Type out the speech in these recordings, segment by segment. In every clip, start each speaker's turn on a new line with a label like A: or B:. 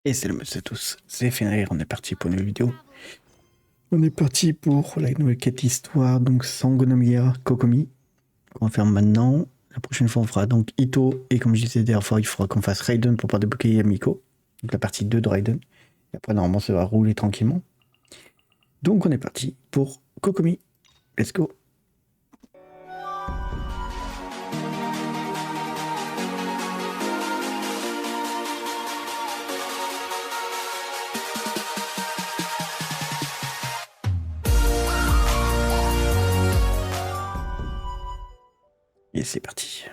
A: Et c'est le monsieur à tous, c'est Fenrir, on est parti pour une nouvelle vidéo. On est parti pour la nouvelle quête histoire, donc Sangonomiya, Kokomi, qu'on va faire maintenant. La prochaine fois on fera donc Ito, et comme je disais la dernière fois, il faudra qu'on fasse Raiden pour pas débloquer Yamiko. Donc la partie 2 de Raiden. Et après normalement ça va rouler tranquillement. Donc on est parti pour Kokomi. Let's go. Et c'est parti.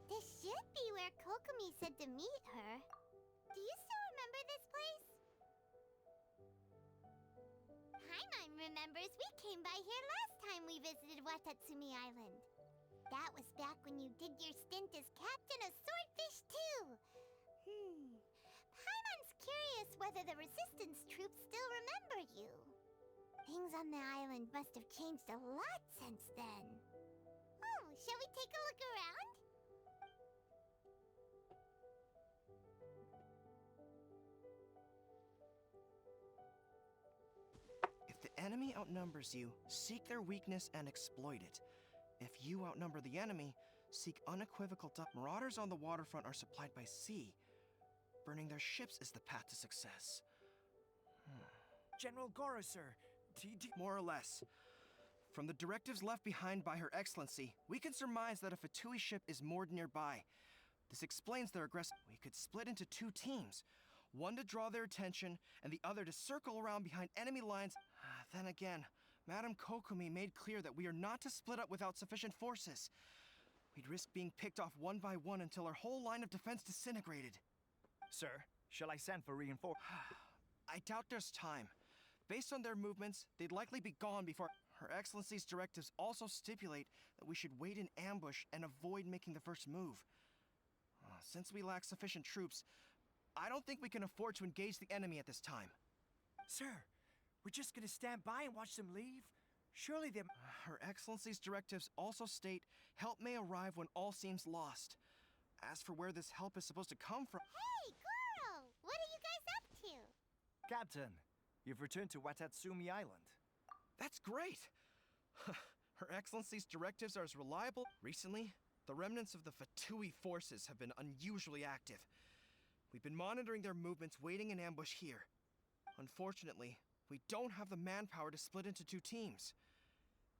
B: This should be where Kokomi said to meet her. Do you still remember this place? Paimon remembers we came by here last time we visited Watatsumi Island. That was back when you did your stint as captain of Swordfish too. Paimon's curious whether the resistance troops still remember you. Things on the island must have changed a lot since then. Oh, shall we take a look around?
C: If the enemy outnumbers you, seek their weakness and exploit it. If you outnumber the enemy, seek unequivocal marauders on the waterfront are supplied by sea. Burning their ships is the path to success.
D: General Goro, sir.
C: More or less. From the directives left behind by Her Excellency, we can surmise that a Fatui ship is moored nearby. This explains their aggressive. We could split into two teams. One to draw their attention, and the other to circle around behind enemy lines. Then again, Madame Kokomi made clear that we are not to split up without sufficient forces. We'd risk being picked off one by one until our whole line of defense disintegrated.
D: Sir, shall I send for reinforcements?
C: I doubt there's time. Based on their movements, they'd likely be gone before. Her Excellency's directives also stipulate that we should wait in ambush and avoid making the first move. Since we lack sufficient troops, I don't think we can afford to engage the enemy at this time.
D: Sir, we're just gonna stand by and watch them leave? Surely they...
C: Her Excellency's directives also state help may arrive when all seems lost. As for where this help is supposed to come from...
B: Hey, Goro! What are you guys up to?
D: Captain, you've returned to Watatsumi Island.
C: That's great! Her Excellency's directives are as reliable. Recently, the remnants of the Fatui forces have been unusually active. We've been monitoring their movements, waiting in ambush here. Unfortunately, we don't have the manpower to split into two teams.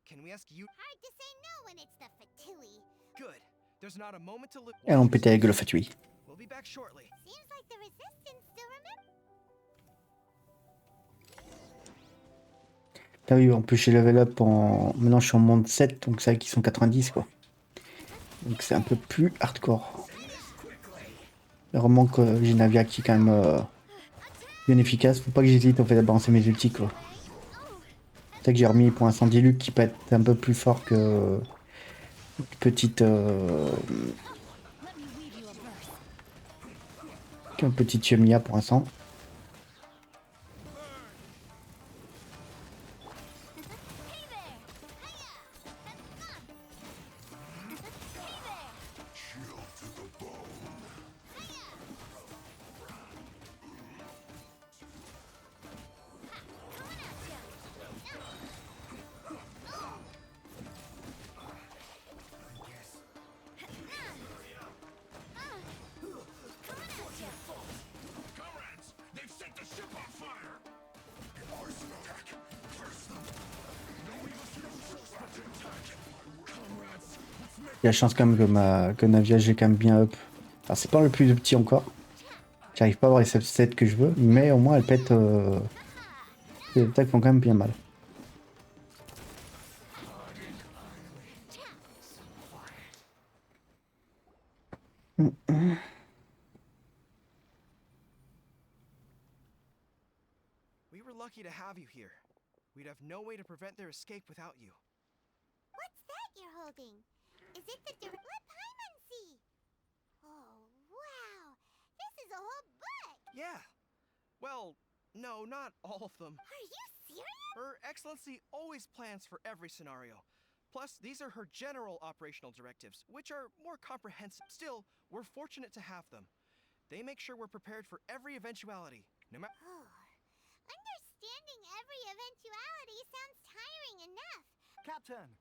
C: Can we ask you...
B: Hard to say no when it's the Fatui.
C: Good. There's not a moment to live...
A: Et on pétait avec le fatui.
C: We'll be back shortly.
B: Seems like the resistance still remember.
A: Là oui, on peut chez level up en... Maintenant je suis en monde 7, donc c'est vrai qu'ils sont 90 quoi. Donc c'est un peu plus hardcore. Vraiment que j'ai Navia qui est quand même bien efficace. Faut pas que j'hésite en fait à balancer mes ultis quoi. C'est ça que j'ai remis pour un Sandiluc qui peut être un peu plus fort que une petite qu'un petit Yamiya pour l'instant. Il y a la chance quand même que Navia j'ai quand même bien up. Alors c'est pas le plus petit encore. J'arrive pas à avoir les sets que je veux, mais au moins elle pète. Les attaques font quand même bien mal.
C: We were lucky to have you here. We'd have no way to prevent their escape without you.
B: What's that you're holding? Is it the Let Paimon see! Oh, wow! This is a whole book!
C: Yeah. Well, no, not all of them.
B: Are you serious?
C: Her Excellency always plans for every scenario. Plus, these are her general operational directives, which are more comprehensive. Still, we're fortunate to have them. They make sure we're prepared for every eventuality, no matter.
B: Oh, understanding every eventuality sounds tiring enough.
D: Captain,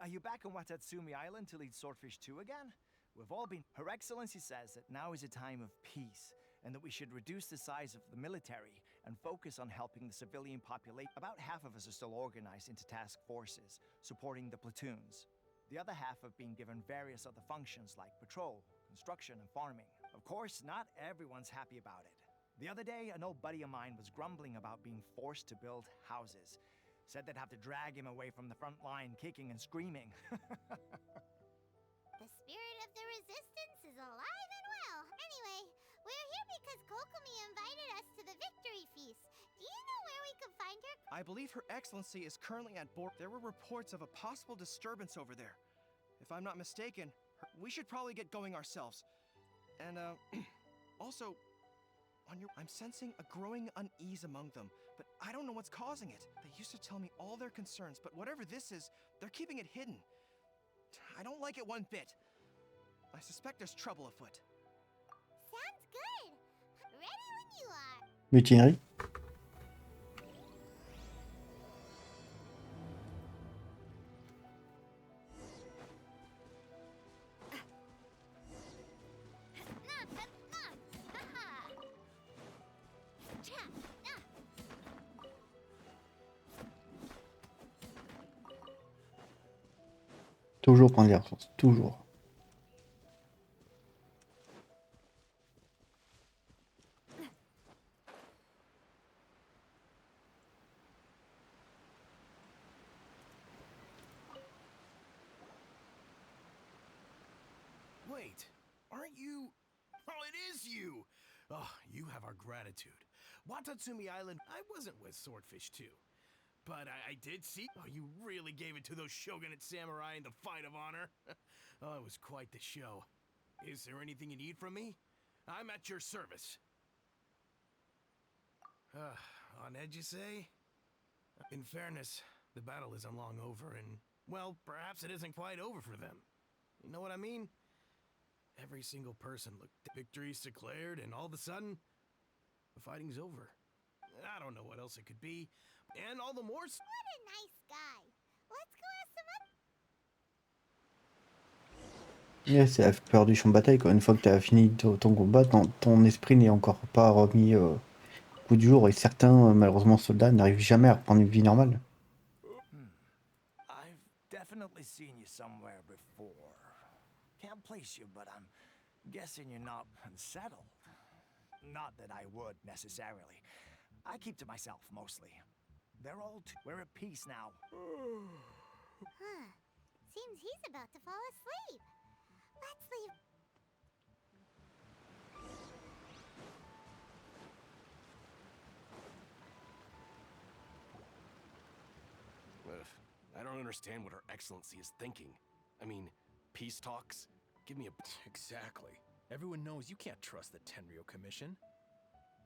D: are you back on Watatsumi Island to lead Swordfish 2 again? We've all been. Her Excellency says that now is a time of peace, and that we should reduce the size of the military and focus on helping the civilian population. About half of us are still organized into task forces, supporting the platoons. The other half have been given various other functions like patrol, construction, and farming. Of course, not everyone's happy about it. The other day, an old buddy of mine was grumbling about being forced to build houses. Said they'd have to drag him away from the front line, kicking and screaming.
B: The spirit of the resistance is alive and well. Anyway, we're here because Kokomi invited us to the victory feast. Do you know where we can find her?
C: I believe Her Excellency is currently at board. There were reports of a possible disturbance over there. If I'm not mistaken, we should probably get going ourselves. And, also, I'm sensing a growing unease among them, but I don't know what's causing it. They used to tell me all their concerns, but whatever this is, they're keeping it hidden. I don't like it one bit. I suspect there's trouble afoot.
B: Sounds good. Ready when you are.
A: Mutinerie. Toujours prendre les ressources, toujours.
E: Wait, aren't you? Oh, it is you! Oh, you have our gratitude. Watatsumi Island, I wasn't with Swordfish 2. But I did see. Oh, you really gave it to those shogunate samurai in the fight of honor. Oh, it was quite the show. Is there anything you need from me? I'm at your service. On edge, you say? In fairness, the battle isn't long over, and, well, perhaps it isn't quite over for them. You know what I mean? Every single person looked. Victory's declared, and all of a sudden, the fighting's over. I don't know what else it could be. And all the more.
B: What a nice guy. Let's go have some other.
A: Yeah, c'est la peur du champ de bataille, quoi. Une fois que tu as fini ton combat, ton esprit n'est encore pas remis au bout du jour, et certains, malheureusement, soldats n'arrivent jamais à reprendre une vie normale.
D: I've definitely seen you somewhere before. Can't place you, but I'm guessing you're not unsettled. Not that I would, necessarily. I keep to myself, mostly. They're all we're at peace now.
B: Huh. Seems he's about to fall asleep. Let's leave.
E: I don't understand what Her Excellency is thinking. I mean, peace talks? Give me a...
F: Exactly. Everyone knows you can't trust the Tenryou Commission.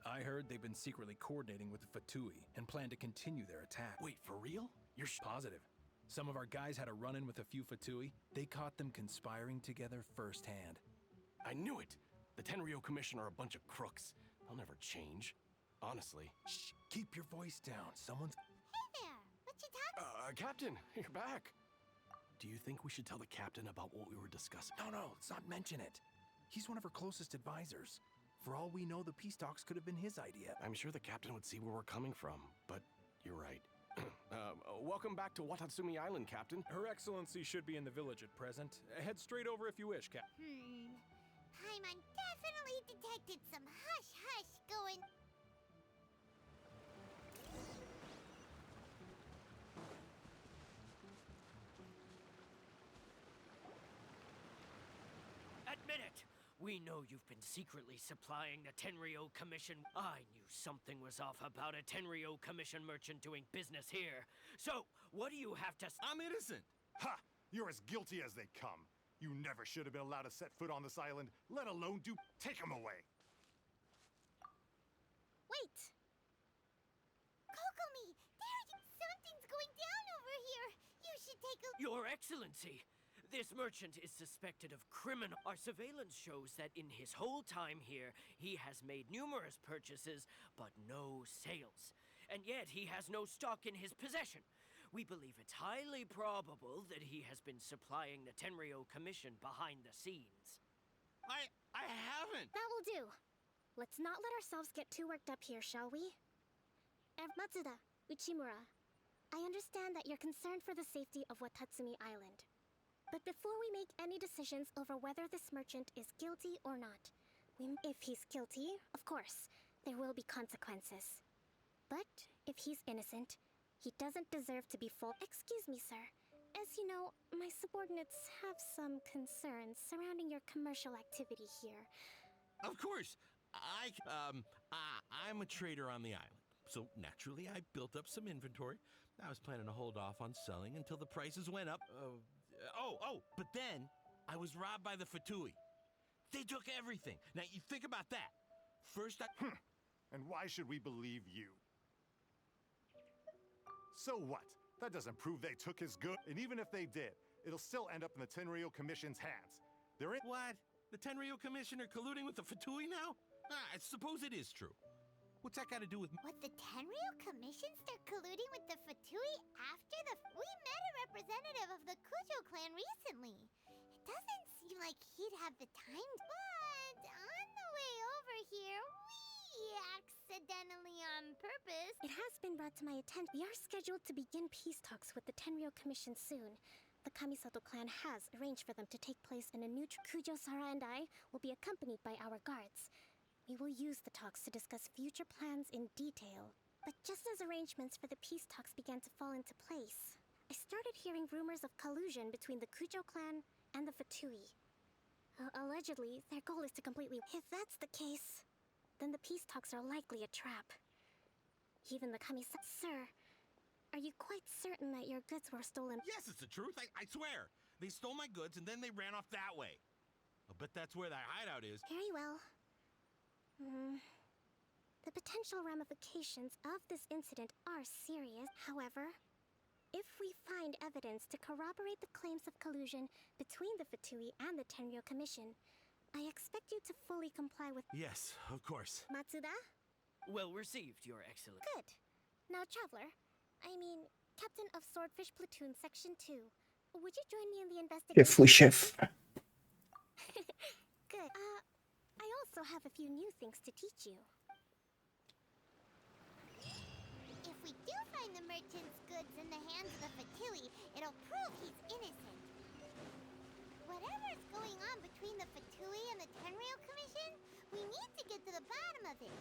F: I heard they've been secretly coordinating with the Fatui and plan to continue their attack.
E: Wait, for real? You're
F: positive. Some of our guys had a run-in with a few Fatui. They caught them conspiring together firsthand.
E: I knew it! The Tenryou Commission are a bunch of crooks. They'll never change. Honestly.
F: Shh! Keep your voice down. Someone's...
B: Hey there. What you talking?
E: Captain, you're back. Do you think we should tell the captain about what we were discussing?
F: No, let's not mention it. He's one of our closest advisors. For all we know, the peace talks could have been his idea.
E: I'm sure the captain would see where we're coming from, but you're right. Welcome back to Watatsumi Island, Captain.
F: Her Excellency should be in the village at present. Head straight over if you wish, Captain.
B: Paimon definitely detected some hush-hush going.
G: Admit it! We know you've been secretly supplying the Tenryou Commission. I knew something was off about a Tenryou Commission merchant doing business here. So, what do you have to say?
H: I'm innocent! Ha! You're as guilty as they come. You never should have been allowed to set foot on this island, let alone do... Take him away!
B: Wait! Kokomi! There you...
G: Your Excellency, this merchant is suspected of criminal. Our surveillance shows that in his whole time here, he has made numerous purchases, but no sales. And yet he has no stock in his possession. We believe it's highly probable that he has been supplying the Tenryo Commission behind the scenes.
E: I haven't!
I: That will do. Let's not let ourselves get too worked up here, shall we? Matsuda, Uchimura, I understand that you're concerned for the safety of Watatsumi Island. But before we make any decisions over whether this merchant is guilty or not, if he's guilty, of course, there will be consequences. But if he's innocent, he doesn't deserve to be full. Excuse me, sir. As you know, my subordinates have some concerns surrounding your commercial activity here.
E: Of course! I'm a trader on the island, so naturally I built up some inventory. I was planning to hold off on selling until the prices went up. But then I was robbed by the Fatui. They took everything. Now you think about that. First
H: And why should we believe you? So what? That doesn't prove they took his goods. And even if they did, it'll still end up in the Tenryo Commission's hands. They're in—
E: What? The Tenryo Commission are colluding with the Fatui now? I suppose it is true. What's that got to do with—
B: What, the Tenryo Commission start colluding with the Fatui after the— We met a representative of the Kujo clan recently. It doesn't seem like he'd have the time. But on the way over here, we accidentally on purpose—
I: It has been brought to my attention. We are scheduled to begin peace talks with the Tenryo Commission soon. The Kamisato clan has arranged for them to take place in a neutral— Kujo, Sara, and I will be accompanied by our guards. We will use the talks to discuss future plans in detail. But just as arrangements for the peace talks began to fall into place, I started hearing rumors of collusion between the Kujo clan and the Fatui. Allegedly, their goal is to completely— If that's the case, then the peace talks are likely a trap. Even the Kamisato— Sir, are you quite certain that your goods were stolen?
E: Yes, it's the truth. I swear. They stole my goods and then they ran off that way. I'll bet that's where that hideout is.
I: Very well. The potential ramifications of this incident are serious. However, if we find evidence to corroborate the claims of collusion between the Fatui and the Tenryo Commission, I expect you to fully comply with—
E: Yes, of course.
I: Matsuda?
G: Well received, Your Excellency.
I: Good. Now, Traveler, Captain of Swordfish Platoon Section 2, would you join me in the investigation?
A: Chef, oui, chef.
I: Good. I also have a few new things to teach you.
B: If we do find the merchant's goods in the hands of the Fatui, it'll prove he's innocent. Whatever's going on between the Fatui and the Tenryo Commission, we need to get to the bottom of it.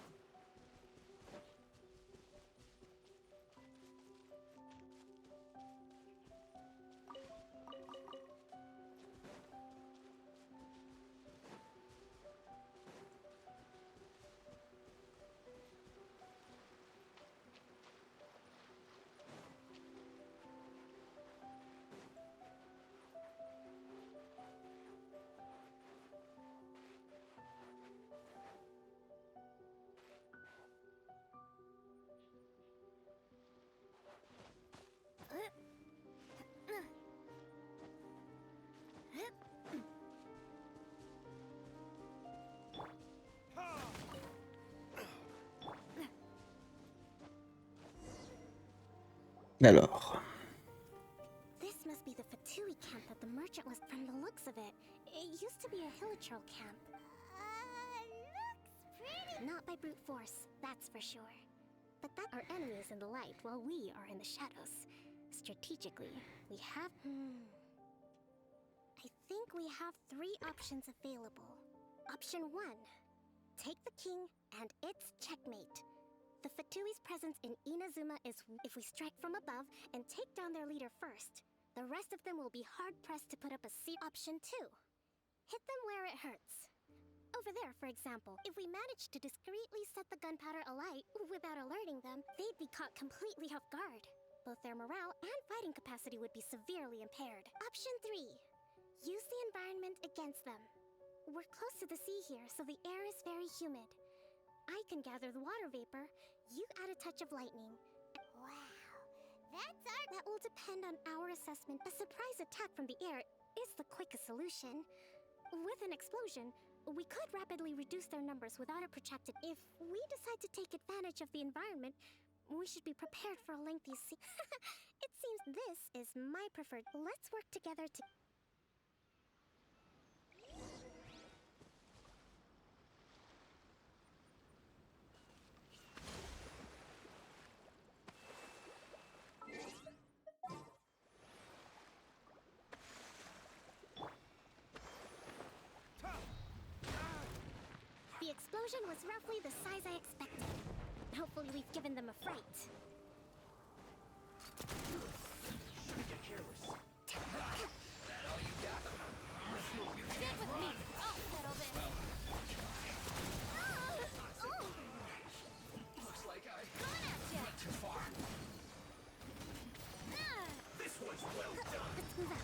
A: Alors,
I: This must be the Fatui camp that the merchant was from the looks of it. It used to be a Hilichurl camp.
B: Looks pretty.
I: Not by brute force, that's for sure. But that our enemies in the light while we are in the shadows. Strategically, we have... I think we have 3 options available. Option 1. Take the king and it's checkmate. The Fatui's presence in Inazuma is if we strike from above and take down their leader first. The rest of them will be hard-pressed to put up a siege. Option 2. Hit them where it hurts. Over there, for example, if we manage to discreetly set the gunpowder alight without alerting them, they'd be caught completely off guard. Both their morale and fighting capacity would be severely impaired. Option 3. Use the environment against them. We're close to the sea here, so the air is very humid. I can gather the water vapor, you add a touch of lightning.
B: Wow, That's our...
I: That will depend on our assessment. A surprise attack from the air is the quickest solution. With an explosion, we could rapidly reduce their numbers without a protracted... If we decide to take advantage of the environment, we should be prepared for a lengthy It seems this is my preferred. Let's work together to... The explosion was roughly the size I expected. Hopefully we've given them a fright.
B: Stand with me. I'll settle this.
F: Looks like I
B: Coming at ya.
F: went too far. This one's well done.
I: Let's move out.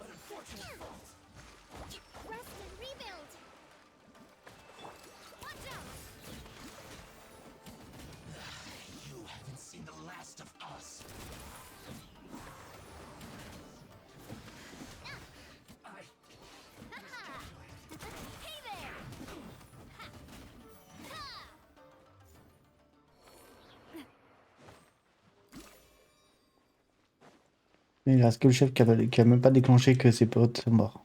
F: An unfortunate fault.
I: Rest and rebuild.
B: Watch out.
F: You haven't seen the last of us.
B: Ha-ha. Hey there. Ha. Ha.
A: Il reste que le chef qui a même pas déclenché que ses potes sont morts.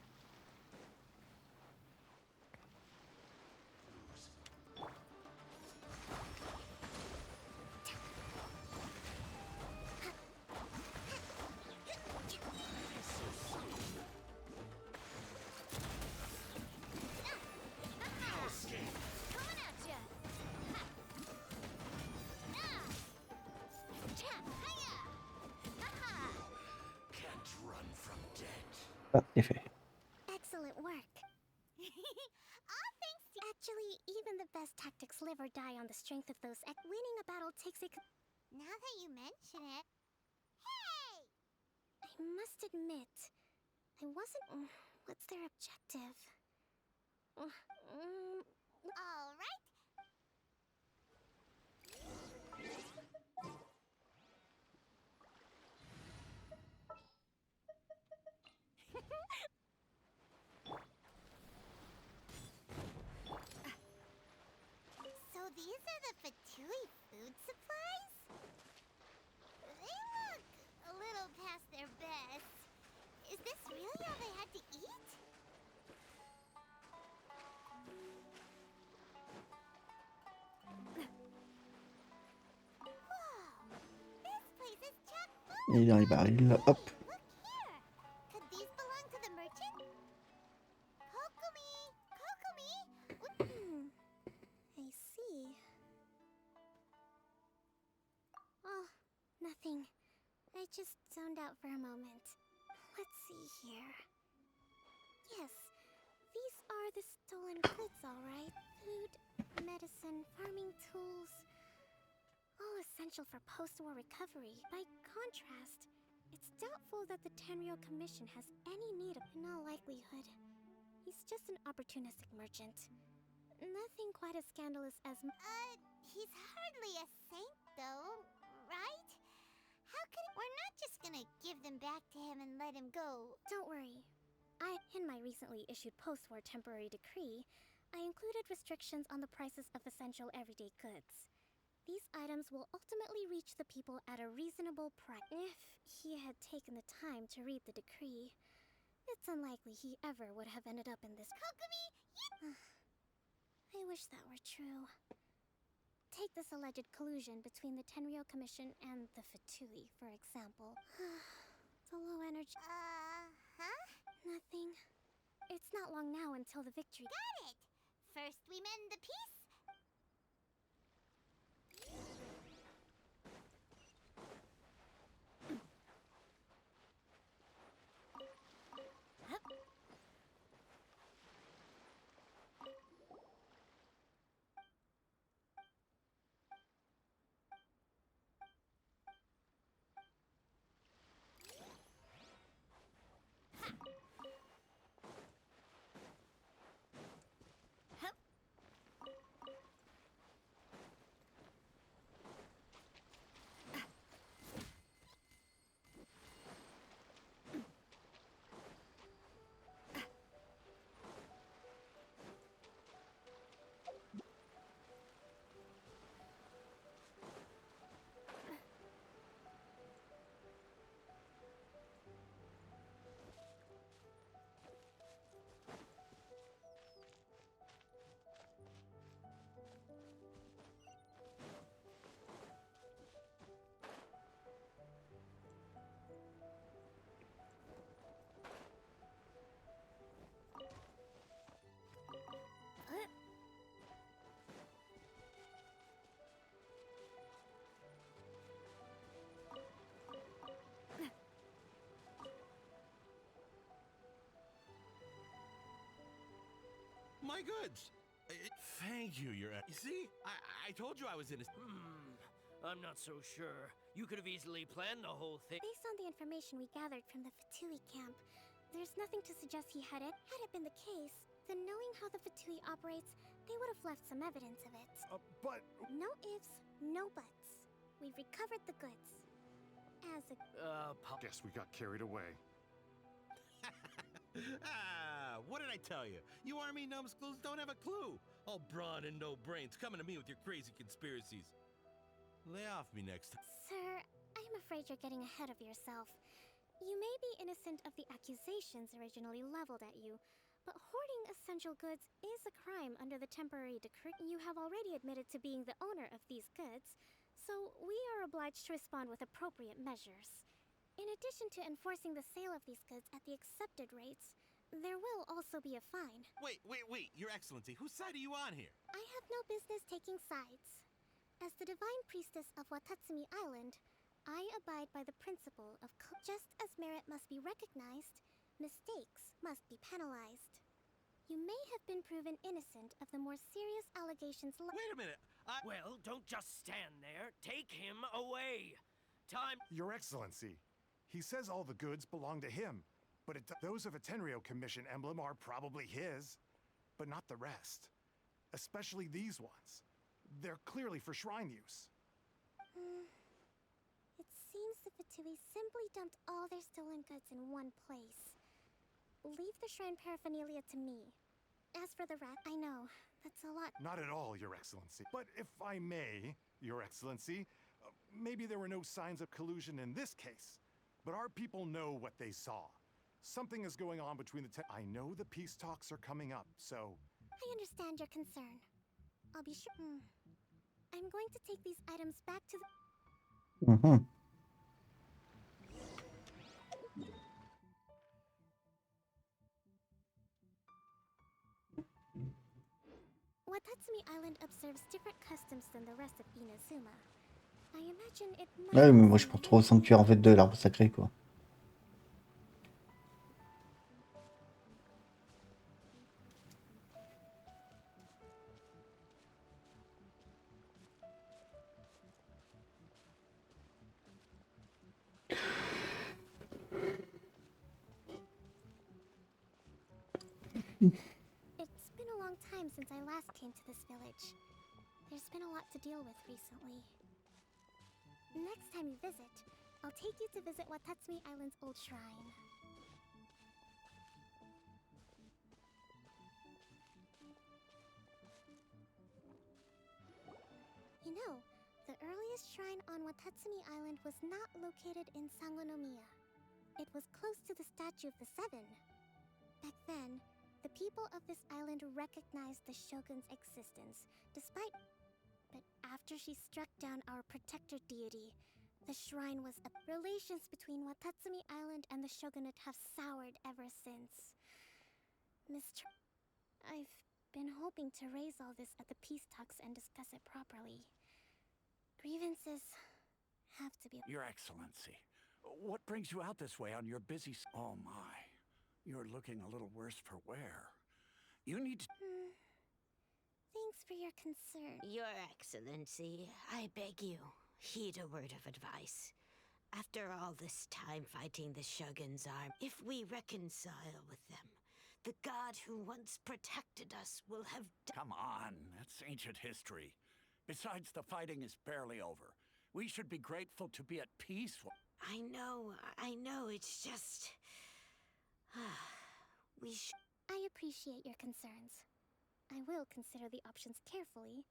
B: Coming at ya. Ha. Cha. Hiya. Ha-ha.
F: Can't run from death.
A: Ah, c'est fait.
I: Excellent work.
B: All thanks to...
I: Actually, even the best tactics live or die on the strength of those. Winning a battle takes a...
B: Now that you mention it... Hey!
I: I must admit, I wasn't... What's their objective?
B: All right. So these are the Fatui food supplies? They look a little past their best. Is this really all they had to eat? Whoa! This place is chock full.
A: Et dans les barils, hop.
B: Look here. Could these belong to the merchant? Kokomi! Kokomi!
I: I see. Oh, nothing. I just zoned out for a moment. Let's see here. Yes, these are the stolen goods, all right. Food, medicine, farming tools. All essential for post-war recovery. By contrast, it's doubtful that the Tenryo Commission has any need of... In all likelihood, he's just an opportunistic merchant. Nothing quite as scandalous as...
B: He's hardly a saint, though, right? How could... We're not just gonna give them back to him and let him go.
I: Don't worry. In my recently issued post-war temporary decree, I included restrictions on the prices of essential everyday goods. These items will ultimately reach the people at a reasonable price. If he had taken the time to read the decree, it's unlikely he ever would have ended up in this...
B: Kokomi,
I: I wish that were true. Take this alleged collusion between the Tenryo Commission and the Fatui, for example. The low energy...
B: huh?
I: Nothing. It's not long now until the victory...
B: Got it! First we mend the peace.
E: my goods. Thank you, Your You see? I told you I was innocent.
G: I'm not so sure. You could have easily planned the whole thing.
I: Based on the information we gathered from the Fatui camp, there's nothing to suggest he had it. Had it been the case, then knowing how the Fatui operates, they would have left some evidence of it.
H: But
I: No ifs, no buts. We've recovered the goods. As a...
H: guess we got carried away.
E: What did I tell you? You army numbskulls don't have a clue. All brawn and no brains coming to me with your crazy conspiracies. Lay off me next time.
I: Sir, I'm afraid you're getting ahead of yourself. You may be innocent of the accusations originally leveled at you, but hoarding essential goods is a crime under the temporary decree. You have already admitted to being the owner of these goods, so we are obliged to respond with appropriate measures. In addition to enforcing the sale of these goods at the accepted rates, there will also be a fine.
E: Wait, Your Excellency, whose side are you on here?
I: I have no business taking sides. As the divine priestess of Watatsumi Island, I abide by the principle of just as merit must be recognized, mistakes must be penalized. You may have been proven innocent of the more serious allegations.
E: Wait a minute.
G: Well, don't just stand there. Take him away. Time.
H: Your Excellency, he says all the goods belong to him, but those of a Tenryo Commission emblem are probably his, but not the rest. Especially these ones. They're clearly for shrine use.
I: It seems the Fatui simply dumped all their stolen goods in one place. Leave the shrine paraphernalia to me. As for the rest, I know, that's a lot.
H: Not at all, Your Excellency. But if I may, Your Excellency, maybe there were no signs of collusion in this case, but our people know what they saw. Something is going on between the I know the peace talks are coming up, so...
I: I understand your concern. I'll be sure... I'm going to take these items back to the... Watatsumi Island observes different customs than the rest of Inazuma. I imagine it might...
A: Ouais, mais moi je peux retrouver au sanctuaire en fait de l'arbre sacré quoi.
I: It's been a long time since I last came to this village. There's been a lot to deal with recently. Next time you visit, I'll take you to visit Watatsumi Island's old shrine. You know, the earliest shrine on Watatsumi Island was not located in Sangonomiya. It was close to the statue of the Seven. Back then, the people of this island recognized the Shogun's existence, despite... But after she struck down our protector deity, the shrine was up. Relations between Watatsumi Island and the Shogunate have soured ever since. I've been hoping to raise all this at the peace talks and discuss it properly. Grievances have to be...
J: Your Excellency, what brings you out this way on your busy... Oh my, you're looking a little worse for wear. You need to...
I: Thanks for your concern.
K: Your Excellency, I beg you, heed a word of advice. After all this time fighting the Shogun's army, if we reconcile with them, the god who once protected us will have...
J: Come on, that's ancient history. Besides, the fighting is barely over. We should be grateful to be at peace.
K: I know, it's just...
I: I appreciate your concerns. I will consider the options carefully.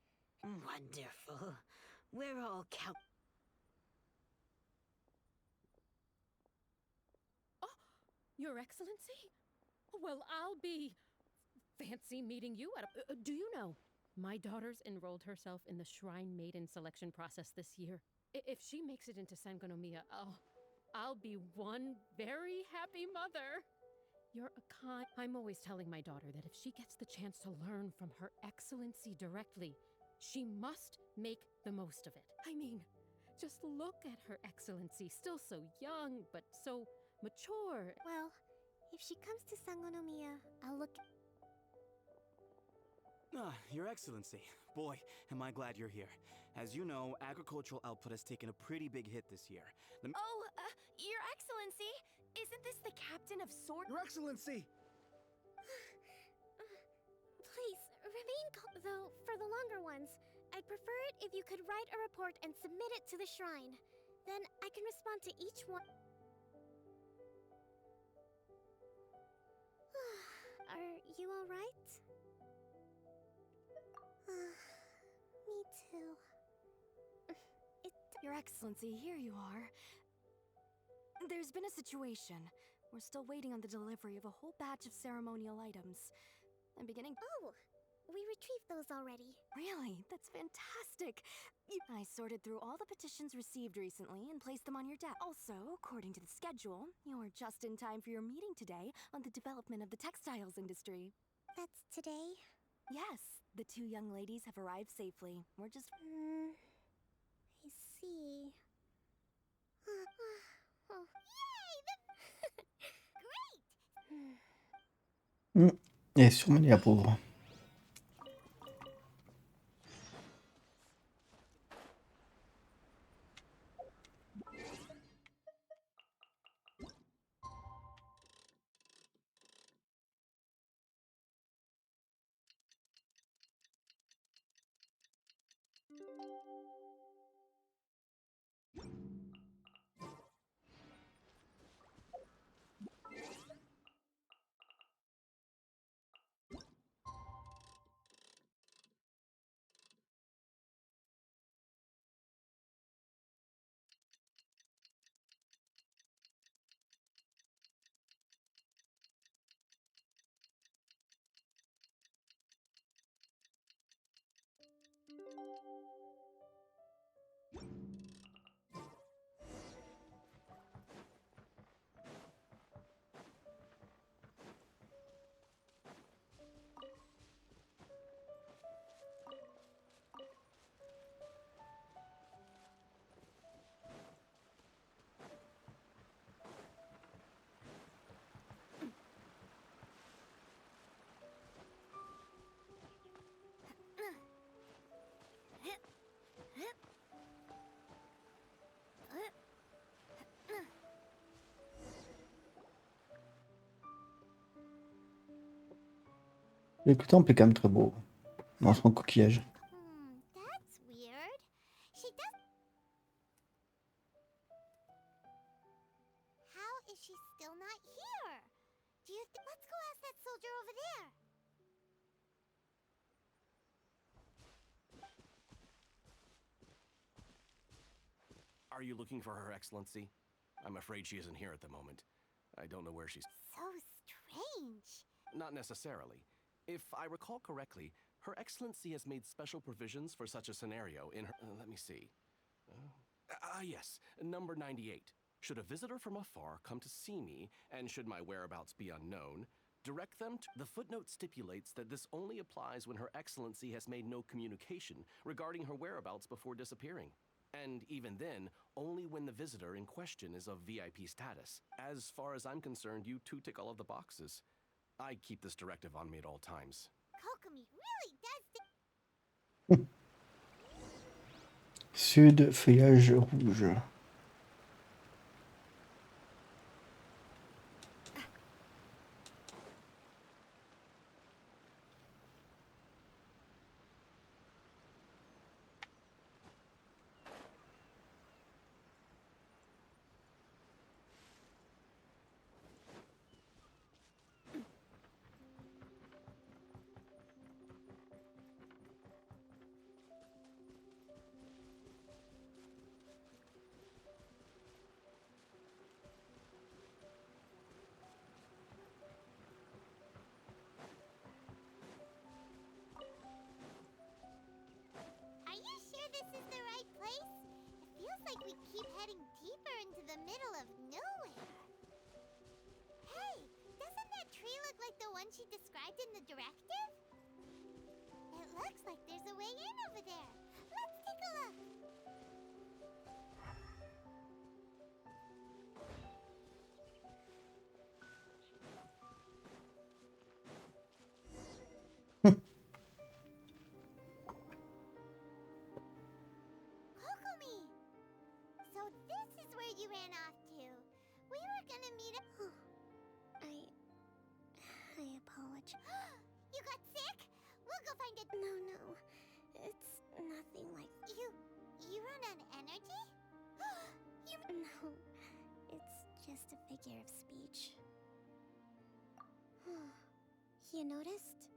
K: Wonderful. We're all
L: Oh, Your Excellency? Well, I'll be... fancy meeting you at a... do you know, my daughter's enrolled herself in the Shrine Maiden selection process this year. If she makes it into Sangonomiya, I'll be one very happy mother. You're a kind... I'm always telling my daughter that if she gets the chance to learn from Her Excellency directly, she must make the most of it. I mean, just look at Her Excellency, still so young, but so mature.
I: Well, if she comes to Sangonomiya, I'll look...
M: Your Excellency. Boy, am I glad you're here. As you know, agricultural output has taken a pretty big hit this year.
N: Your Excellency, isn't this the captain of Sword?
M: Your Excellency!
I: Please, remain calm. Though, for the longer ones, I'd prefer it if you could write a report and submit it to the shrine. Then I can respond to each one. Are you alright? Me too.
N: Your Excellency, here you are. There's been a situation. We're still waiting on the delivery of a whole batch of ceremonial items. I'm beginning.
I: Oh, we retrieved those already.
N: Really? That's fantastic. I sorted through all the petitions received recently and placed them on your desk. Also, according to the schedule, you're just in time for your meeting today on the development of the textiles industry.
I: That's today?
N: Yes, the two young ladies have arrived safely. We're just...
I: I see. Oh.
B: Great!
A: Et sûrement la pauvre. Le temple est quand même très beau dans son coquillage.
B: That's weird. She does. How is she still not here? Do you think? Let's go ask that soldier over there.
O: Are you looking for Her Excellency? I'm afraid she isn't here at the moment. I don't know where she's...
B: So strange.
O: Not necessarily. If I recall correctly, Her Excellency has made special provisions for such a scenario in her... let me see. Yes, number 98. Should a visitor from afar come to see me, and should my whereabouts be unknown, direct them to... The footnote stipulates that this only applies when Her Excellency has made no communication regarding her whereabouts before disappearing. And even then, only when the visitor in question is of VIP status. As far as I'm concerned, you two tick all of the boxes. I keep this directive on me at all times.
B: Kokomi really does.
A: Sud, feuillage rouge.
B: Are you sure this is the right place? It feels like we keep heading deeper into the middle of nowhere. Hey, doesn't that tree look like the one she described in the directive? It looks like there's a way in over there. Let's take a look. this is where you ran off to. We were gonna meet up.
I: I apologize.
B: You got sick? We'll go find it.
I: No. It's nothing like...
B: You run on energy?
I: No, it's just a figure of speech. You noticed?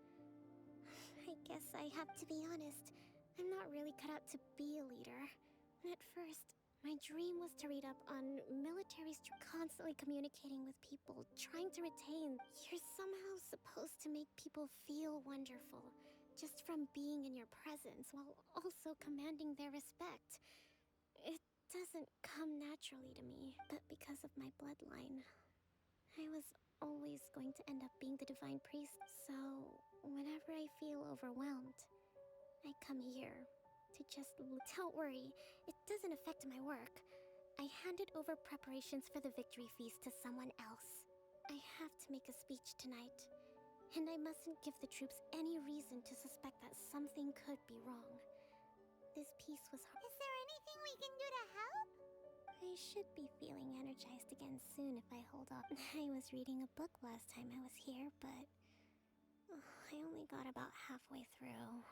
I: I guess I have to be honest. I'm not really cut out to be a leader. At first, my dream was to read up on militaries constantly communicating with people, trying to retain. You're somehow supposed to make people feel wonderful, just from being in your presence, while also commanding their respect. It doesn't come naturally to me, but because of my bloodline, I was always going to end up being the divine priest. So, whenever I feel overwhelmed, I come here to just... Don't worry, it doesn't affect my work. I handed over preparations for the victory feast to someone else. I have to make a speech tonight, and I mustn't give the troops any reason to suspect that something could be wrong. This piece was hard.
B: Is there anything we can do to help?
I: I should be feeling energized again soon if I hold off. I was reading a book last time I was here, but I only got about halfway through.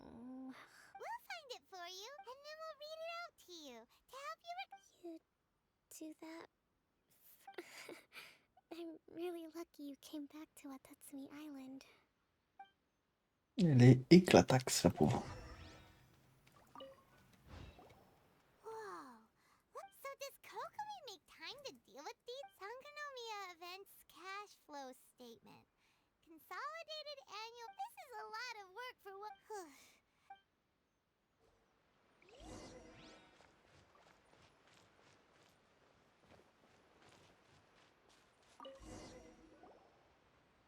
B: We'll find it for you, and then we'll read it out to you to help you.
I: You do that? I'm really lucky you came back to Watatsumi Island.
A: Elle est éclataxe, la pauvre.
B: Whoa. So does Kokomi make time to deal with these? Sangonomiya events cash flow statement. Consolidated annual... This is a lot of work for what...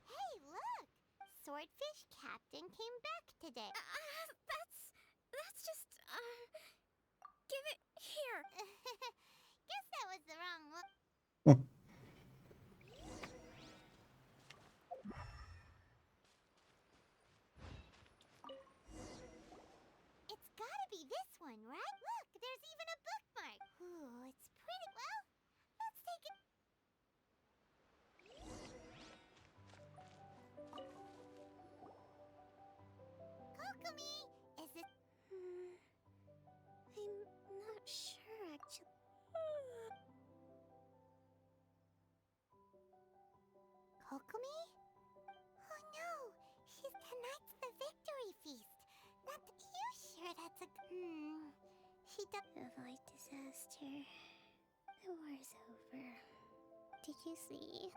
B: Hey, look! Swordfish Captain came back today.
I: That's just, give it here.
B: Guess that was the wrong one. It's gotta be this one, right? Look, there's even a bookmark. Ooh, it's pretty. Well, let's take it. Kokomi, is it?
I: I'm not sure, actually.
B: Kokomi? Oh no, tonight's the victory feast. Not you sure that's a... She does...
I: Avoid disaster. The war's over. Did you see?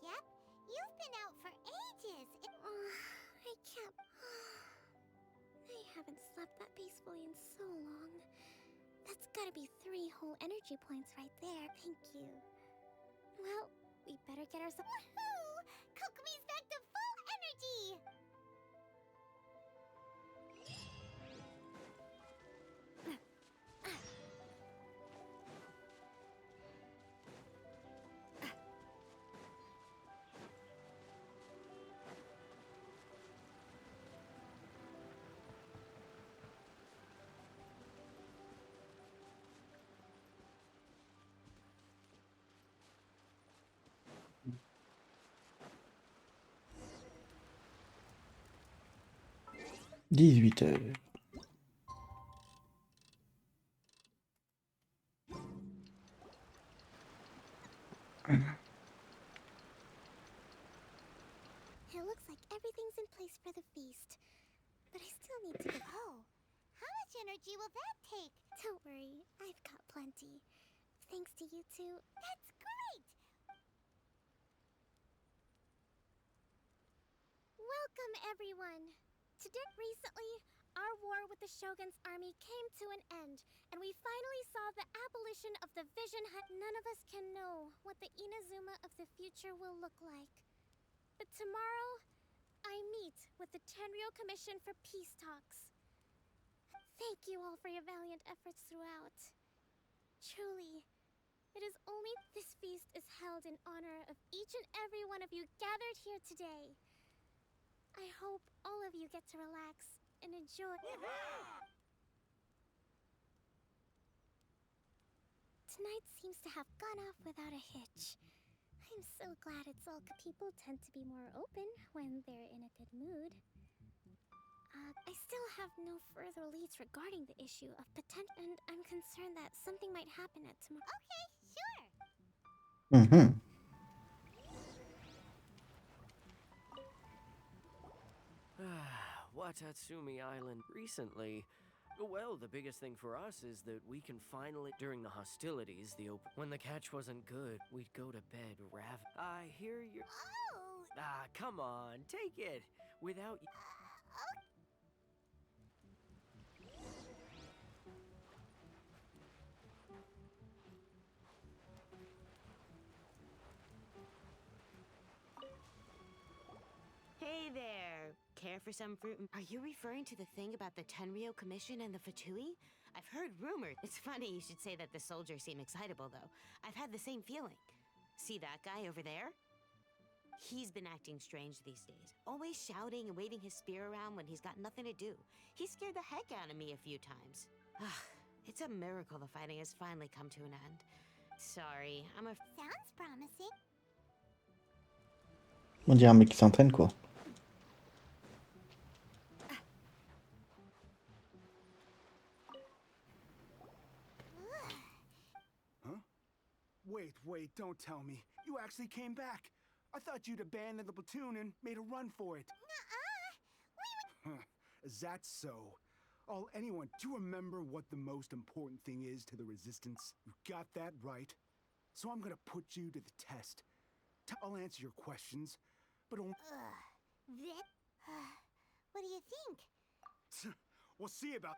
B: Yep, you've been out for ages.
I: I can't... I haven't slept that peacefully in so long. That's gotta be 3 whole energy points right there. Thank you. Well, we better get ourselves...
B: Woohoo! Kokomi's back to full energy!
A: – 18h.
I: It looks like everything's in place for the feast. But I still need to get...
B: Oh, how much energy will that take?
I: Don't worry, I've got plenty. Thanks to you two.
B: That's great!
I: Welcome, everyone! Recently, our war with the Shogun's army came to an end, and we finally saw the abolition of the Vision Hut. None of us can know what the Inazuma of the future will look like. But tomorrow, I meet with the Tenryou Commission for peace talks. Thank you all for your valiant efforts throughout. Truly, it is only this feast is held in honor of each and every one of you gathered here today. I hope all of of you get to relax and enjoy. Tonight seems to have gone off without a hitch. I'm so glad it's all good. People tend to be more open when they're in a good mood. I still have no further leads regarding the issue of potential, and I'm concerned that something might happen at tomorrow.
B: Okay, sure.
A: Mhm.
G: Watatsumi Island recently. Well, the biggest thing for us is that we can finally, during the hostilities, when the catch wasn't good, we'd go to bed I hear you.
B: Oh!
G: Come on, take it. Without you.
K: Hey there! Care for some fruit? Are you referring to the thing about the Tenryou Commission and the Fatui? I've heard rumors. It's funny you should say that the soldiers seem excitable, though. I've had the same feeling. See that guy over there? He's been acting strange these days. Always shouting and waving his spear around when he's got nothing to do. He scared the heck out of me a few times. It's a miracle the fighting has finally come to an end. Sorry,
B: Sounds promising.
A: On dirait un mec qui s'entraîne, quoi.
E: Wait, don't tell me. You actually came back. I thought you'd abandoned the platoon and made a run for it.
B: Nuh-uh.
E: Is that so? Do you remember what the most important thing is to the Resistance? You got that right. So I'm gonna put you to the test. I'll answer your questions, but only...
B: What do you think?
E: We'll see about...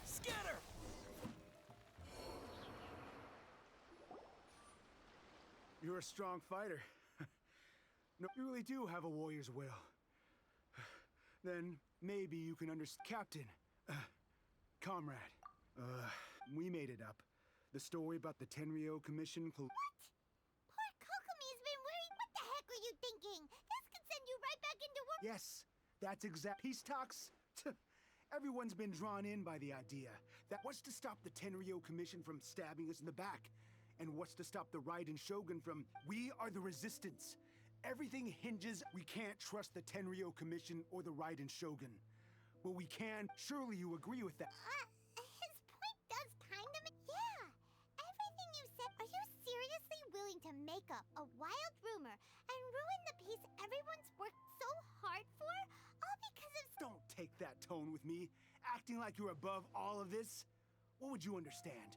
G: Scatter!
E: You're a strong fighter. No, you really do have a warrior's will. Then maybe you can understand. Captain, comrade, we made it up. The story about the Tenryou Commission.
B: What? Poor Kokomi's been worried. What the heck are you thinking? This could send you right back into war.
E: Yes, that's exact. Peace talks. Everyone's been drawn in by the idea that what's to stop the Tenryou Commission from stabbing us in the back, and what's to stop the Raiden Shogun from. We are the Resistance. Everything hinges. We can't trust the Tenryou Commission or the Raiden Shogun. Well, we can. Surely you agree with that.
B: His point does kind of. Yeah. Everything you said. Are you seriously willing to make up a wild rumor and ruin the peace everyone's worked so hard for? All because of.
E: Don't take that tone with me, acting like you're above all of this. What would you understand?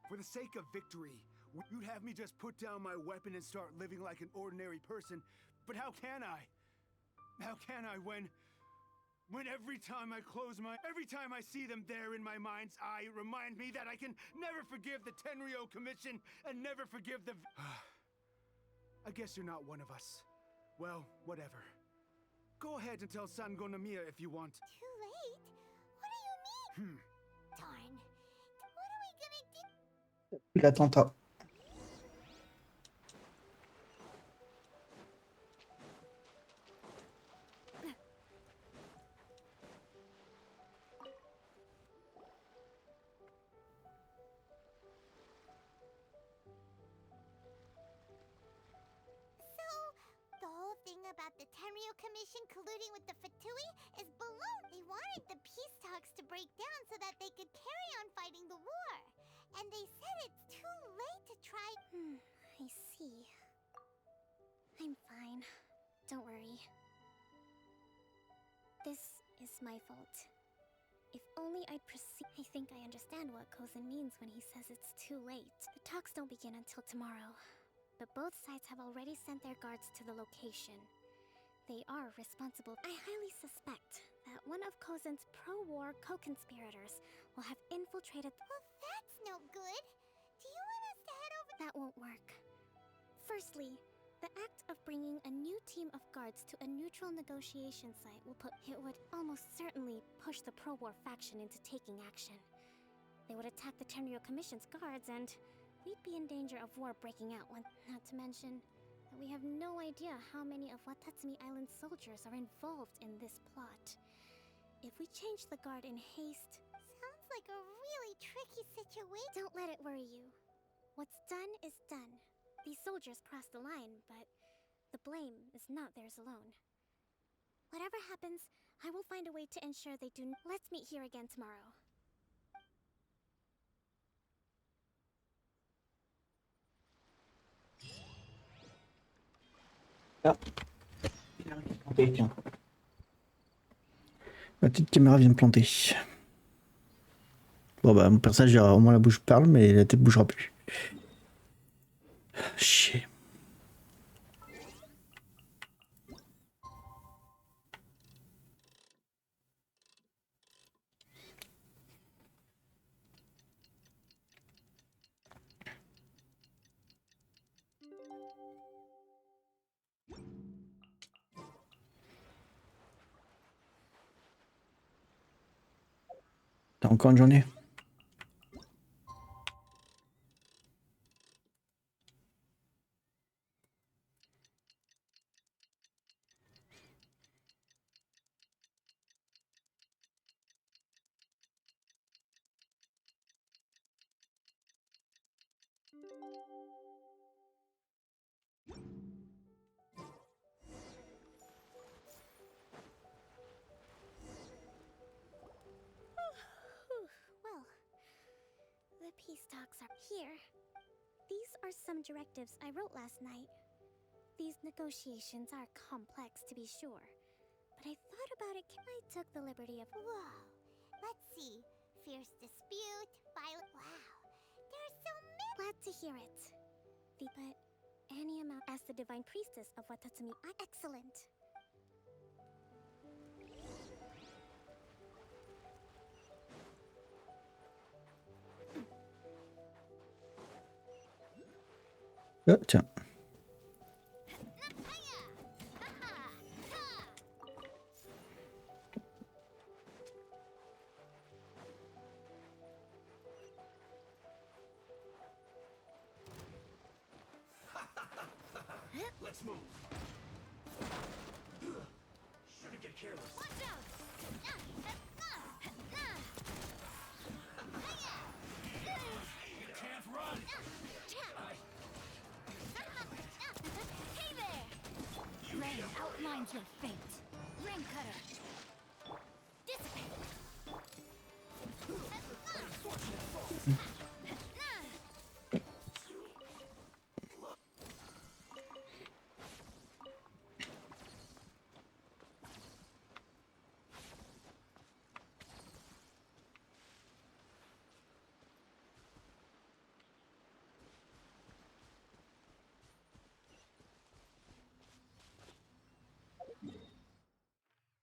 E: For the sake of victory, you'd have me just put down my weapon and start living like an ordinary person. But how can I? How can I when every time I see them there in my mind's eye, it reminds me that I can never forgive the Tenryou Commission and never forgive the... I guess you're not one of us. Well, whatever. Go ahead and tell Sangonomiya if you want.
B: Too late? What do you mean? Darn. What are we gonna do?
A: L'attentat.
B: About the Tenryou Commission colluding with the Fatui is baloney. They wanted the peace talks to break down so that they could carry on fighting the war. And they said it's too late to try.
I: I see. I'm fine. Don't worry. This is my fault. If only I'd proceed. I think I understand what Kozin means when he says it's too late. The talks don't begin until tomorrow. But both sides have already sent their guards to the location. They are responsible. I highly suspect that one of Kozin's pro-war co-conspirators will have infiltrated.
B: Well, that's no good. Do you want us to head over?
I: That won't work. Firstly, the act of bringing a new team of guards to a neutral negotiation site will it would almost certainly push the pro-war faction into taking action. They would attack the Tenryo Commission's guards, and we'd be in danger of war breaking out when... Not to mention that we have no idea how many of Watatsumi Island's soldiers are involved in this plot. If we change the guard in haste...
B: Sounds like a really tricky situation.
I: Don't let it worry you. What's done is done. These soldiers crossed the line, but the blame is not theirs alone. Whatever happens, I will find a way to ensure they do. Let's meet here again tomorrow.
A: Ah. Planté, tiens. Ma petite caméra vient de planter. Bon bah mon personnage aura au moins la bouche parle, mais la tête bougera plus. Chier. T'as encore une journée?
I: Well, the peace talks are here. These are some directives I wrote last night. These negotiations are complex, to be sure, but I thought about it. I took the liberty of...
B: Whoa. Let's see. Fierce dispute, violent... Wow. There's so many...
I: Glad to hear it. But any amount as the divine priestess of Watatsumi... Excellent.
A: Ah, tiens.
E: Let's move. Shouldn't get careless.
B: Watch out!
E: You can't run.
B: Hey there!
P: Rain outlines your fate. Ring cutter.
B: Dissipate!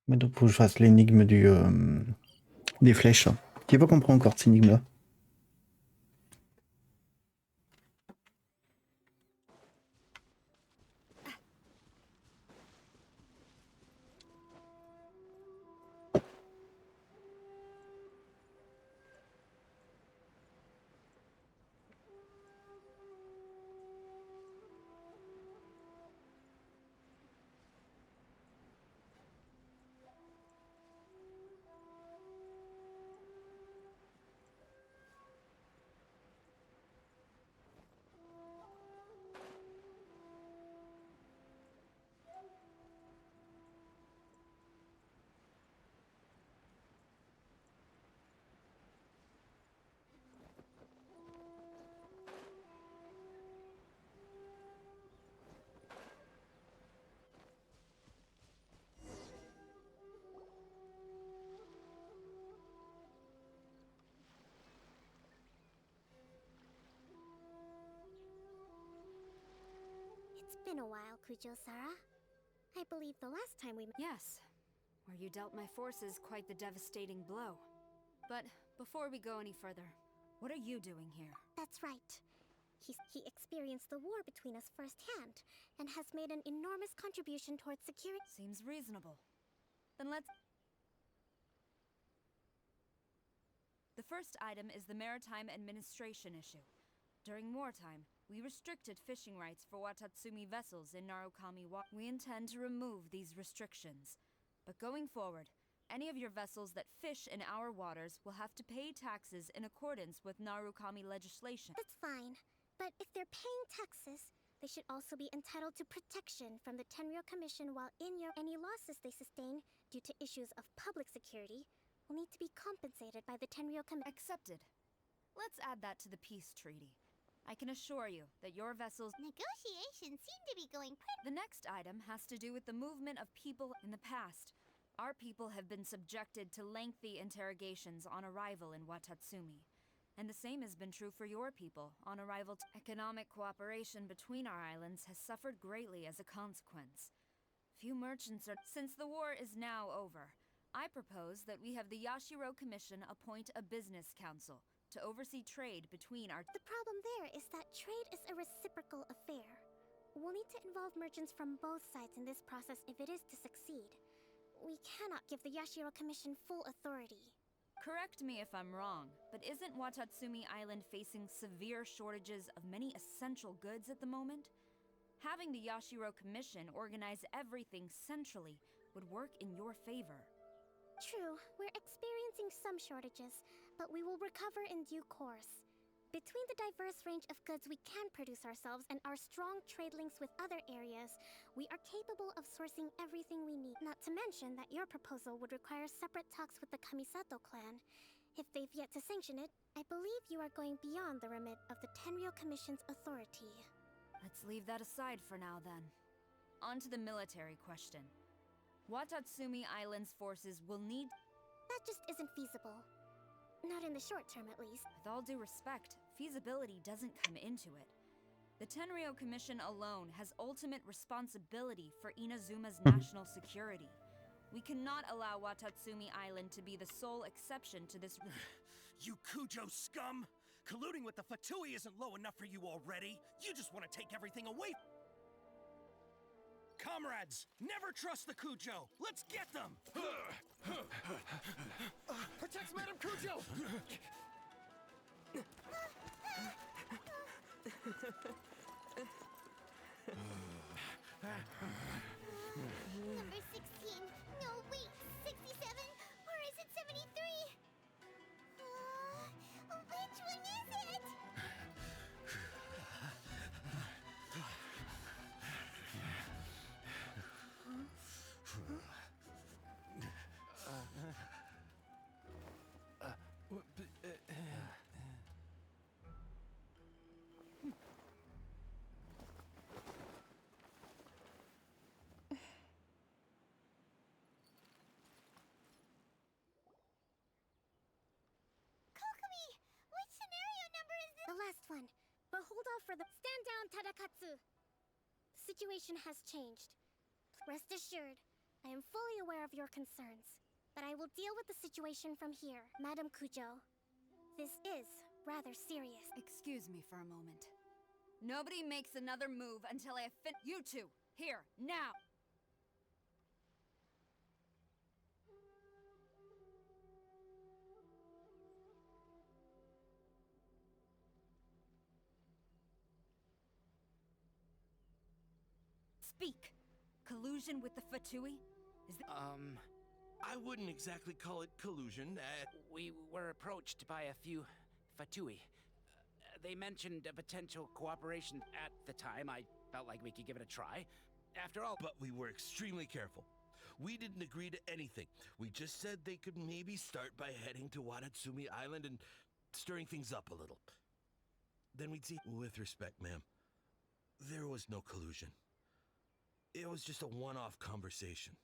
A: Maintenant, faut que je fasse l'énigme du des flèches. J'ai pas compris encore cette énigme-là.
I: It's been a while, Kujo-Sara. I believe the last time we...
P: Yes, where you dealt my forces quite the devastating blow. But before we go any further, what are you doing here?
I: That's right. He experienced the war between us firsthand, and has made an enormous contribution towards security.
P: Seems reasonable. Then let's... The first item is the maritime administration issue. During wartime, we restricted fishing rights for Watatsumi vessels in Narukami water. We intend to remove these restrictions. But going forward, any of your vessels that fish in our waters will have to pay taxes in accordance with Narukami legislation.
I: That's fine, but if they're paying taxes, they should also be entitled to protection from the Tenryou Commission while in your any losses they sustain due to issues of public security will need to be compensated by the Tenryou Commission.
P: Accepted. Let's add that to the peace treaty. I can assure you that your vessels...
B: Negotiations seem to be going pretty...
P: The next item has to do with the movement of people in the past. Our people have been subjected to lengthy interrogations on arrival in Watatsumi. And the same has been true for your people on arrival. Economic cooperation between our islands has suffered greatly as a consequence. Few merchants are... Since the war is now over, I propose that we have the Yashiro Commission appoint a business council to oversee trade between our...
I: The problem there is that trade is a reciprocal affair. We'll need to involve merchants from both sides in this process if it is to succeed. We cannot give the Yashiro Commission full authority.
P: Correct me if I'm wrong, but isn't Watatsumi Island facing severe shortages of many essential goods at the moment? Having the Yashiro Commission organize everything centrally would work in your favor.
I: True, we're experiencing some shortages, but we will recover in due course. Between the diverse range of goods we can produce ourselves and our strong trade links with other areas, we are capable of sourcing everything we need. Not to mention that your proposal would require separate talks with the Kamisato clan. If they've yet to sanction it, I believe you are going beyond the remit of the Tenryou Commission's authority.
P: Let's leave that aside for now then. On to the military question. Watatsumi Island's forces will need...
I: That just isn't feasible. Not in the short term, at least.
P: With all due respect, feasibility doesn't come into it. The Tenryou Commission alone has ultimate responsibility for Inazuma's national security. We cannot allow Watatsumi Island to be the sole exception to this...
E: You Kujo scum! Colluding with the Fatui isn't low enough for you already! You just want to take everything away... Comrades, never trust the Kujo! Let's get them! Protect Madame Kujo!
B: Number 16. No, wait. 67? Or is it 73? Which one is it? Kokomi! Which scenario number is this?
I: The last one. But hold off for the... Stand down, Tadakatsu! The situation has changed. Rest assured, I am fully aware of your concerns. But I will deal with the situation from here, Madame Kujo. This is rather serious.
P: Excuse me for a moment. Nobody makes another move until I have You two! Here, now! Speak! Collusion with the Fatui?
E: I wouldn't exactly call it collusion.
Q: We were approached by a few Fatui. They mentioned a potential cooperation. At the time, I felt like we could give it a try. After all...
E: But we were extremely careful. We didn't agree to anything. We just said they could maybe start by heading to Watatsumi Island and stirring things up a little. Then we'd see... With respect, ma'am, there was no collusion. It was just a one-off conversation.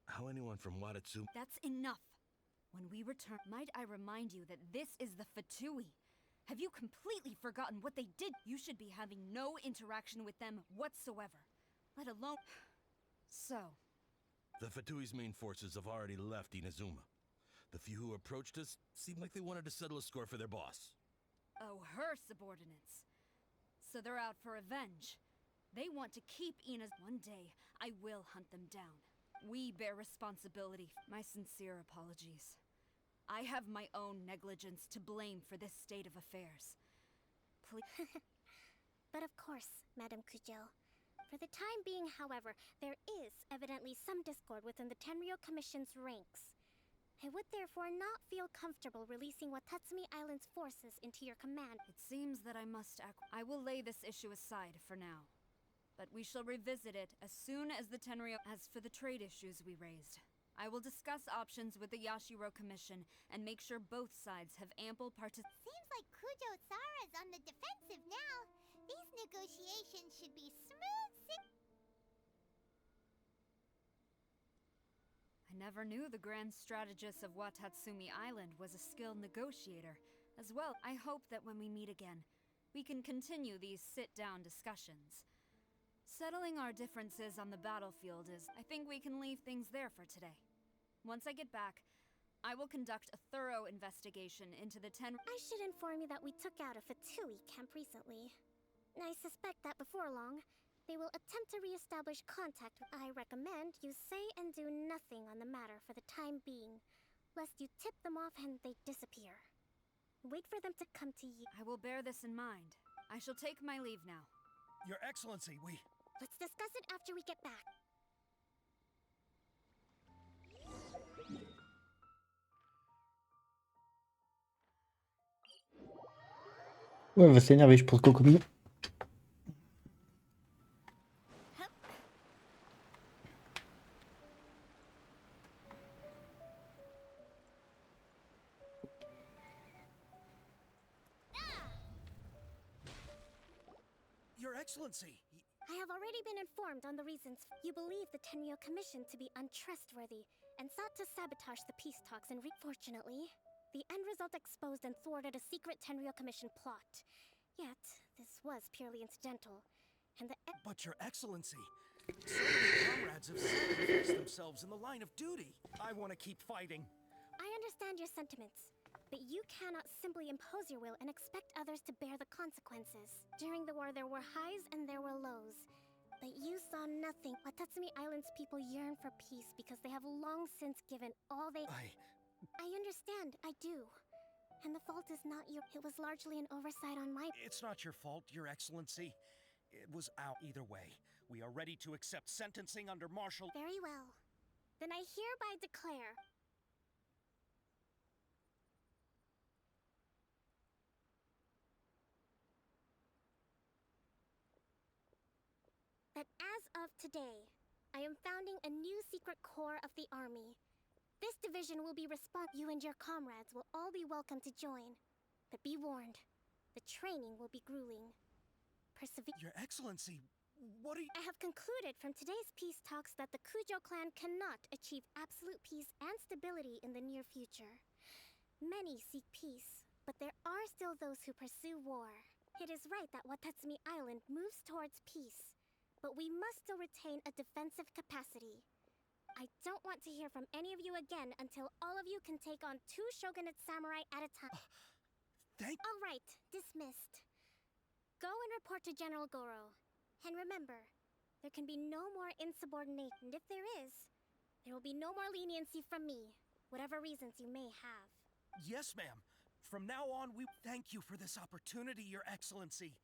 E: How anyone from Watatsumi...
P: That's enough. When we return, might I remind you that this is the Fatui? Have you completely forgotten what they did? You should be having no interaction with them whatsoever, let alone... So...
E: The Fatui's main forces have already left Inazuma. The few who approached us seemed like they wanted to settle a score for their boss.
P: Oh, her subordinates. So they're out for revenge. They want to keep Ina's... One day, I will hunt them down. We bear responsibility. My sincere apologies. I have my own negligence to blame for this state of affairs. Please.
I: But of course, Madame Kujo. For the time being, however, there is evidently some discord within the Tenryou Commission's ranks. I would therefore not feel comfortable releasing Watatsumi Island's forces into your command.
P: It seems that I must act. I will lay this issue aside for now. But we shall revisit it as soon as the Tenryou. As for the trade issues we raised, I will discuss options with the Yashiro Commission and make sure both sides have ample
B: Seems like Kujo-Sara's on the defensive now. These negotiations should be smooth.
P: I never knew the grand strategist of Watatsumi Island was a skilled negotiator. As well, I hope that when we meet again, we can continue these sit-down discussions. Settling our differences on the battlefield is... I think we can leave things there for today. Once I get back, I will conduct a thorough investigation into the
I: I should inform you that we took out a Fatui camp recently. I suspect that before long, they will attempt to re-establish contact. I recommend you say and do nothing on the matter for the time being, lest you tip them off and they disappear. Wait for them to come to you.
P: I will bear this in mind. I shall take my leave now.
E: Your Excellency, we...
I: Let's discuss it after we get back.
A: Ouais, elle va s'énerver, je pense, Kokomi.
E: Your Excellency!
I: I have already been informed on the reasons you believe the Tenryou Commission to be untrustworthy and sought to sabotage the peace talks, and fortunately, the end result exposed and thwarted a secret Tenryou Commission plot. Yet, this was purely incidental, and the...
E: But Your Excellency, so many comrades have sacrificed themselves in the line of duty. I want to keep fighting.
I: I understand your sentiments, but you cannot simply impose your will and expect others to bear the consequences. During the war, there were highs and there were lows. But you saw nothing. Watatsumi Island's people yearn for peace because they have long since given all they... I understand, I do. And the fault is not your... It was largely an oversight on my...
E: It's not your fault, Your Excellency. It was out either way. We are ready to accept sentencing under martial...
I: Very well. Then I hereby declare... that as of today, I am founding a new secret corps of the army. This division will be You and your comrades will all be welcome to join. But be warned, the training will be grueling.
E: Your Excellency, what are you...
I: I have concluded from today's peace talks that the Kujo clan cannot achieve absolute peace and stability in the near future. Many seek peace, but there are still those who pursue war. It is right that Watatsumi Island moves towards peace, but we must still retain a defensive capacity. I don't want to hear from any of you again until all of you can take on 2 shogunate samurai at a time. All right, dismissed. Go and report to General Goro. And remember, there can be no more insubordination. And if there is, there will be no more leniency from me, whatever reasons you may have.
E: Yes, ma'am. From now on, we thank you for this opportunity, Your Excellency.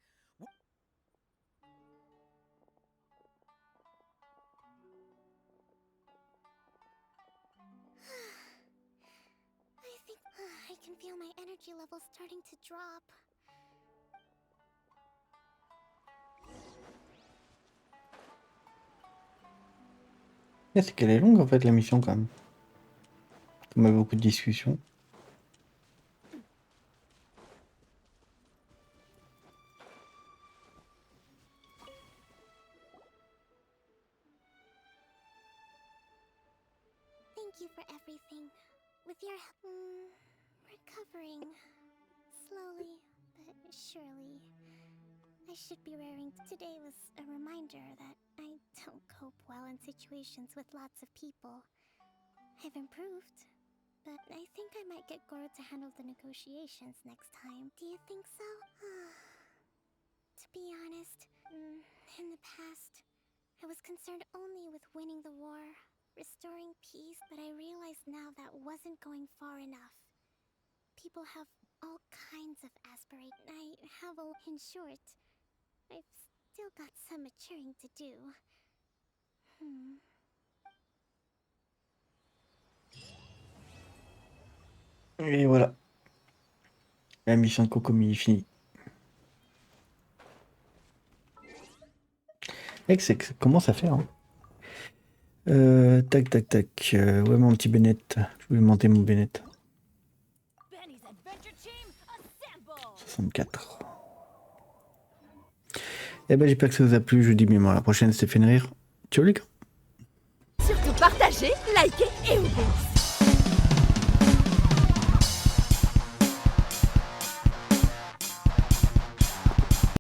I: I think I can feel my energy levels starting to drop.
A: C'est qu'elle est longue en fait la mission quand même. Comme il y a beaucoup de discussions.
I: Thank you for everything. With your recovering. Slowly, but surely. I should be raring. Today was a reminder that I don't cope well in situations with lots of people. I've improved, but I think I might get Goro to handle the negotiations next time. Do you think so? To be honest, in the past, I was concerned only with winning the war, restoring peace, but I realize now that wasn't going far enough. people have all kinds of aspirations. I have a... In short, I've still got some maturing to do.
A: Et voilà. La mission de Kokomi est finie. Et que ça commence à faire. Hein. Tac, tac, tac. Ouais, mon petit Bennett. Je vais monter mon Bennett. 64. Eh ben, j'espère que ça vous a plu. Je vous dis bien à la prochaine. C'était fait rire. Ciao les gars.
N: Surtout partagez, likez et au pouce.